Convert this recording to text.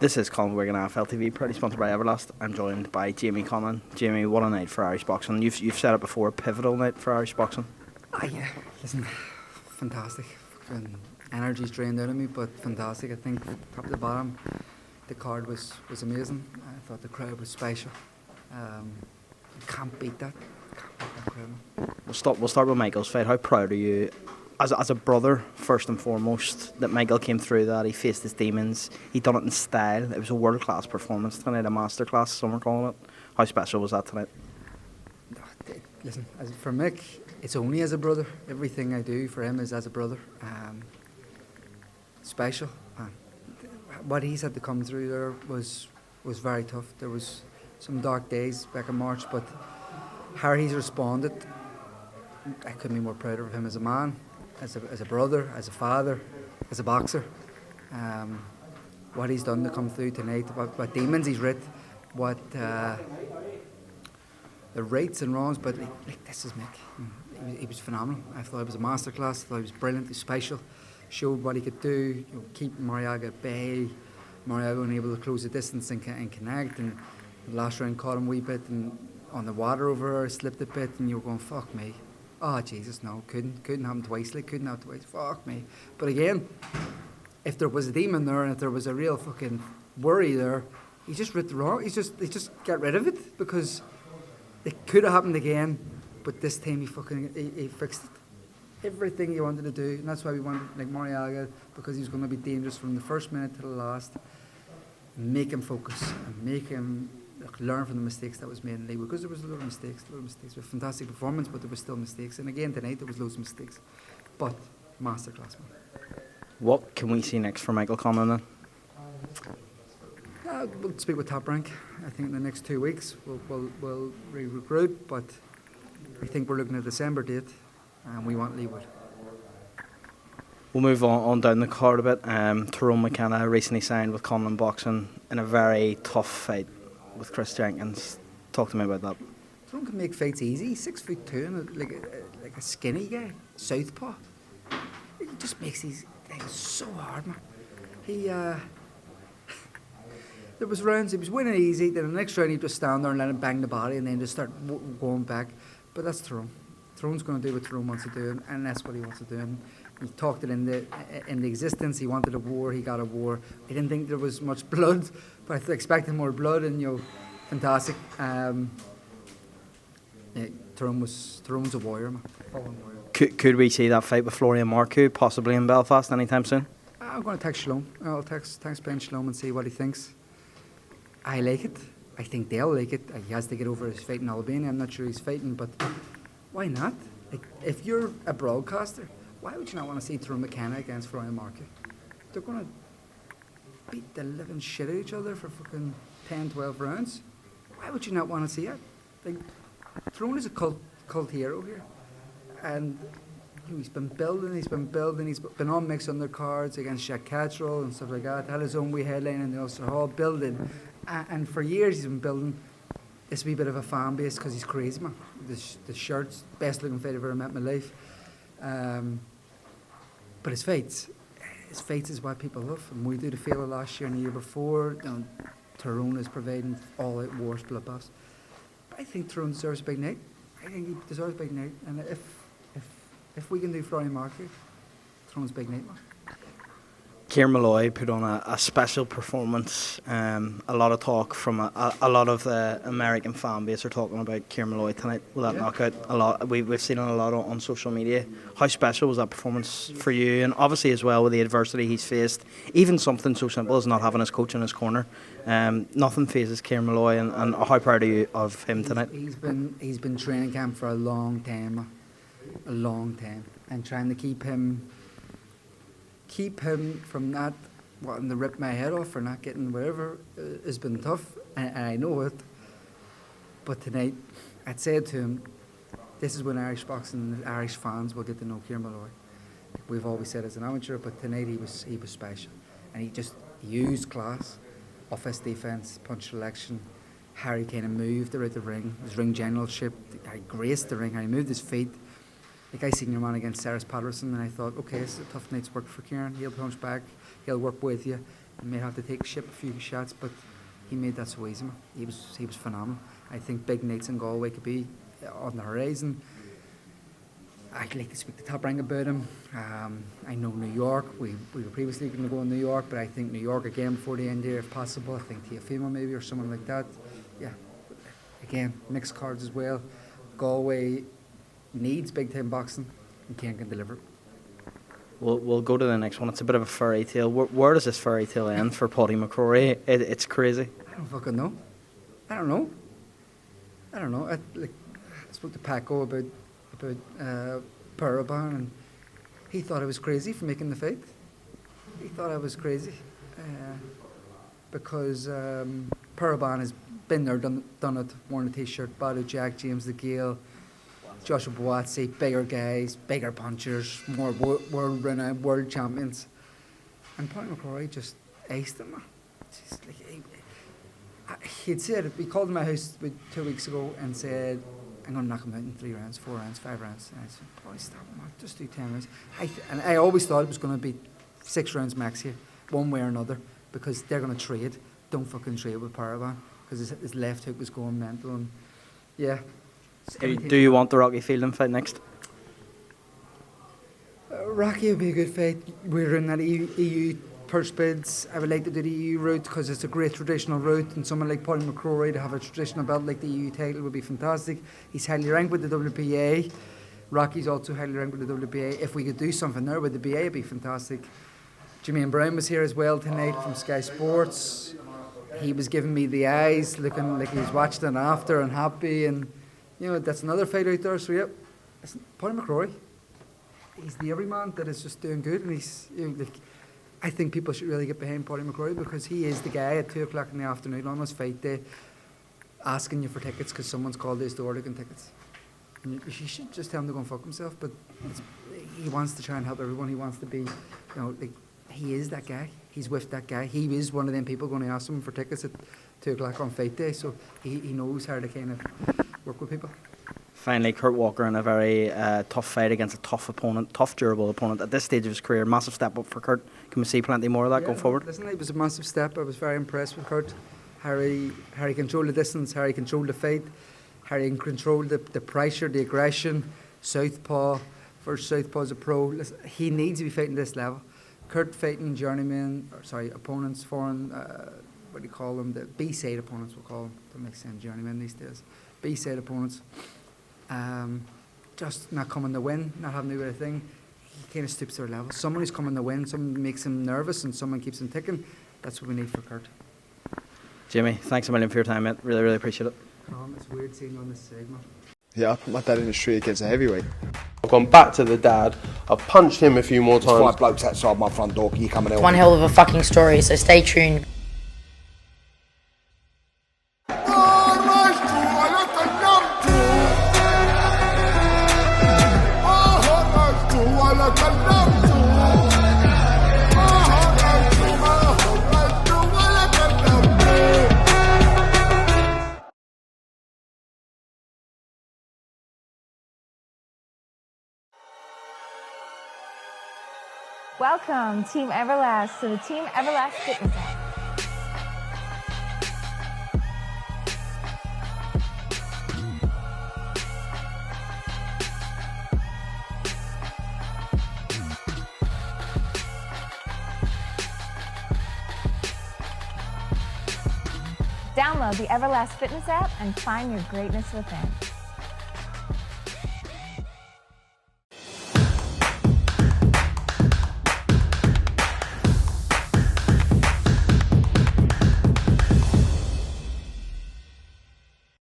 This is Colm McGuigan, AFL TV, proudly sponsored by Everlast. I'm joined by Jamie Conlan. Jamie, what a night for Irish boxing. You've said it before, a pivotal night for Irish boxing. Ah, yeah, listen, fantastic. Fucking energy's drained out of me, but fantastic. I think top to bottom, the card was amazing. I thought the crowd was special. You can't beat that. Can't beat that crowd. We'll start with Michael's fight. How proud are you, as a brother, first and foremost, that Michael came through that? He faced his demons. He done it in style. It was a world-class performance tonight, a masterclass, some are calling it. How special was that tonight? Listen, for Mick, it's only as a brother. Everything I do for him is as a brother. Special. What he's had to come through there was very tough. There was some dark days back in March, but how he's responded, I couldn't be more proud of him as a man, as a brother, as a father, as a boxer. What he's done to come through tonight, what demons he's rid, what the rights and wrongs, but like this is Mick. He was phenomenal. I thought it was a masterclass. I thought he was brilliant. He was special. Showed what he could do. Keep Mariaga at bay. Mariaga unable to close the distance and connect. And the last round caught him a wee bit and on the water over her, slipped a bit, and you were going, fuck me. Oh Jesus, no, couldn't happen twice. Like couldn't have twice. Fuck me. But again, if there was a demon there and if there was a real fucking worry there, he just ripped the wrong. He just got rid of it because it could have happened again, but this time he fixed it. Everything he wanted to do, and that's why we wanted like Mariaga, because he was going to be dangerous from the first minute to the last. Make him focus and make him learn from the mistakes that was made in Leigh, because there was a lot of mistakes. It was a fantastic performance, but there was still mistakes. And again tonight there was loads of mistakes, but masterclass, man. What can we see next for Michael Conlan then? We'll speak with Top Rank. I think in the next 2 weeks we'll re-recruit, but I think we're looking at a December date, and we want Leigh. We'll move on down the card a bit. Tyrone McKenna recently signed with Conlan Boxing in a very tough fight with Chris Jenkins. Talk to me about that. Tyrone can make fights easy. He's 6'2" and like a skinny guy, southpaw. He just makes these things so hard, man. There was rounds he was winning easy. Then the next round he'd just stand there and let him bang the body, and then just start going back. But that's Tyrone. Tyrone's going to do what Tyrone wants to do, and that's what he wants to do. And he talked it in the existence. He wanted a war. He got a war. He didn't think there was much blood, but I expected more blood. And fantastic. Tyrone's a warrior, man. Could we see that fight with Florian Marco possibly in Belfast anytime soon? I'm going to text Shalom. I'll text Ben Shalom and see what he thinks. I like it. I think they'll like it. He has to get over his fight in Albania. I'm not sure he's fighting, but why not? Like, if you're a broadcaster, why would you not want to see Tyrone McKenna against Florian Marco? They're going to beat the living shit out of each other for fucking 10, 12 rounds. Why would you not want to see it? Like, Tyrone is a cult hero here. And he's been building, he's been on Mick's undercards against Jack Cattrall and stuff like that. Had his own wee headline in the Ulster Hall, building. And for years he's been building this wee bit of a fan base because he's crazy, man. The shirts, best looking fight I've ever met in my life. But his fights is what people love. And we did a failure last year and the year before. Tyrone is providing all out wars, bloodbaths. But I think Tyrone deserves a big night. I think he deserves a big night. And if we can do Florian Marco, Tyrone's a big night, man. Carameloy put on a special performance. A lot of talk from a lot of the American fan base are talking about Carameloy tonight. Will that knock out a lot? We've seen it a lot on social media. How special was that performance for you? And obviously as well with the adversity he's faced, even something so simple as not having his coach in his corner. Nothing phases Carameloy, and how proud are you of him tonight? He's been training camp for a long time, and trying to keep him from not wanting to rip my head off or not getting whatever has been tough, and I know it. But tonight, I'd said to him, this is when Irish boxing and Irish fans will get to know Carameloy. We've always said as an amateur, but tonight he was special, and he used class, offense, defence, punch selection. Harry kind of moved around the ring, his ring generalship. He graced the ring. He moved his feet. Like I seen your man against Cyrus Patterson, and I thought, okay, it's a tough night's work for Kieran. He'll punch back, he'll work with you. He may have to take a few shots, but he made that so easy, man. He was phenomenal. I think big nights in Galway could be on the horizon. I'd like to speak to Top Rank about him. I know New York. We were previously going to go in New York, but I think New York again before the end here, if possible. I think Tiafimo maybe or someone like that. Yeah, again, mixed cards as well. Galway needs big time boxing, and Ken can deliver. We'll go to the next one. It's a bit of a fairy tale. Where does this fairy tale end for Paulie McCrory? It's crazy. I don't fucking know. I don't know. I spoke to Paco about parabola, and he thought I was crazy for making the fight. He thought I was crazy because parabola has been there, done it, worn a t-shirt, battled Jack, James the Gale, Joshua Boatsi, bigger guys, bigger punchers, more world-renowned, world champions. And Paulie McCrory just aced him. He'd said, he called in my house about 2 weeks ago and said, I'm going to knock him out in 3 rounds, 4 rounds, 5 rounds. And I said, Paulie, stop him, man. Just do 10 rounds. And I always thought it was going to be 6 rounds max here, one way or another, because they're going to trade. Don't fucking trade with Paraban, because his left hook was going mental. And yeah. Do you want the Rocky Fielding fight next? Rocky would be a good fight. We're in that EU purse bids. I would like to do the EU route because it's a great traditional route, and someone like Paulie McCrory to have a traditional belt like the EU title would be fantastic. He's highly ranked with the WPA. Rocky's also highly ranked with the WPA. If we could do something there with the BA, it'd be fantastic. Jermaine Brown was here as well tonight from Sky Sports. He was giving me the eyes, looking like he's watched it after and happy, and that's another fight out there. So Paulie McCrory, he's the everyman that is just doing good, and he's I think people should really get behind Paulie McCrory because he is the guy at 2 o'clock in the afternoon on his fight day asking you for tickets because someone's called his door looking tickets. And you should just tell him to go and fuck himself, but he wants to try and help everyone. He wants to be, he is that guy. He's with that guy. He is one of them people going to ask him for tickets at 2 o'clock on fight day, so he knows how to kind of work with people. Finally, Kurt Walker in a very tough fight against a tough opponent, tough, durable opponent. At this stage of his career, massive step up for Kurt. Can we see plenty more of that going forward? Listen, it was a massive step. I was very impressed with Kurt. Harry controlled the distance. Harry controlled the fight. Harry controlled the pressure, the aggression. Southpaw, first Southpaw as a pro. Listen, he needs to be fighting this level. Kurt fighting opponents, foreign, what do you call them? The B-side opponents, we'll call them. Don't make sense, journeymen these days. B-side opponents. Just not coming to win, not having to do anything. He kind of stoops to their level. Someone who's coming to win, someone makes him nervous, and someone keeps him ticking. That's what we need for Kurt. Jimmy, thanks a million for your time, mate. Really, really appreciate it. It's weird seeing you on this side, man. Yeah, I put my dad in the street against a heavyweight. I've gone back to the dad. I've punched him a few more times. 5 blokes outside my front door. Can you come and help One me? hell of a fucking story, so stay tuned. Welcome, Team Everlast, to the Team Everlast Fitness app. Download the Everlast Fitness app and find your greatness within.